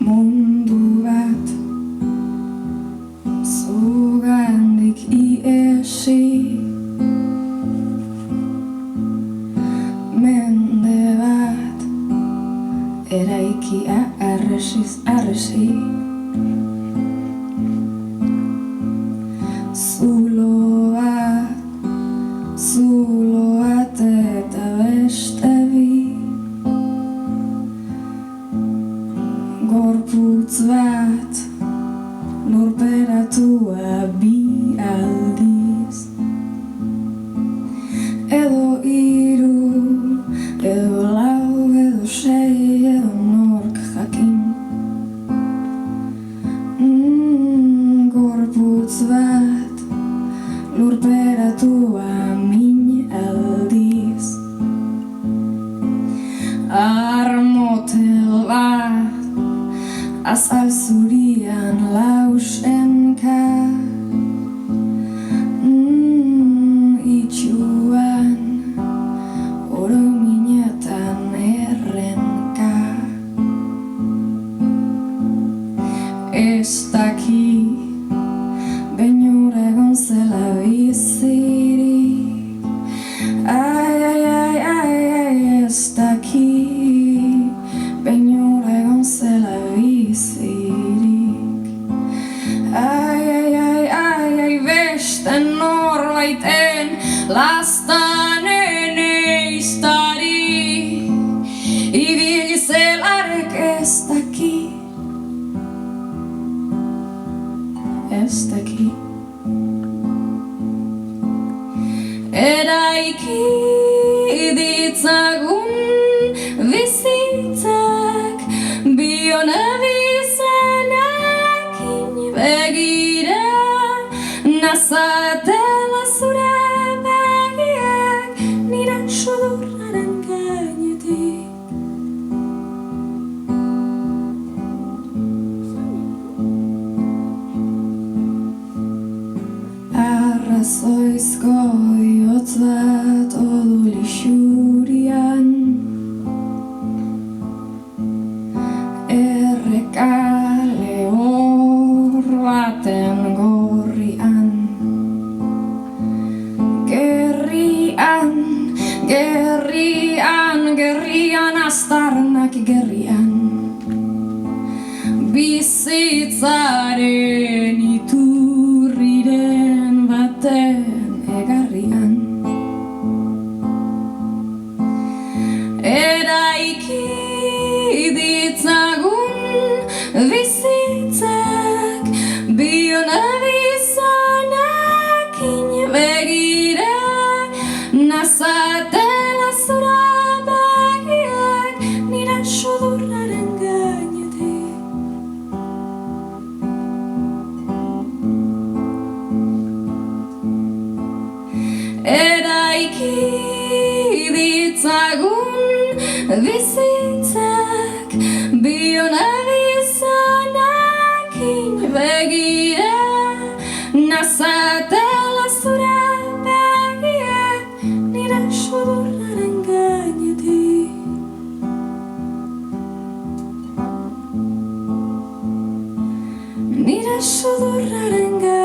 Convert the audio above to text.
Mundu bat zugandik iesi, mende bat eraiki arresiz arresi, zulo bat eta beste bi, gorputz bat lurperatua bi aldiz, edo hiru, edo lau, edo sei, edo nork jakin. Gorputz bat lurperatua min aldiz, armotel bat azal zurian lausenka, itxuan orominetan errenka. Ez daki behinura egon zela bizirik, ez daki behinura egon zela bizirik, beste norbaiten lastanen eiztari, ibili zelarek ez daki, ez daki. Eraiki ditzagun bizitzak bion abizenekin begira, nazatela zure begiak nire sudurraren gainetik. Arrazoizko bihotz bat odol isurian, erreka lehor baten gorrian, gerrian aztarnak gerrian, bizitzaren iturriren baten egarrian. Eraiki ditzagun bizitzak bion abizenekin begira, nazatela zure begiak nire sudurraren gainetik. Eraiki ditzagun bizitzak bion abizenekin begira, nazatela zure begiak nire sudurraren gainetik. Nire sudurraren gainetik.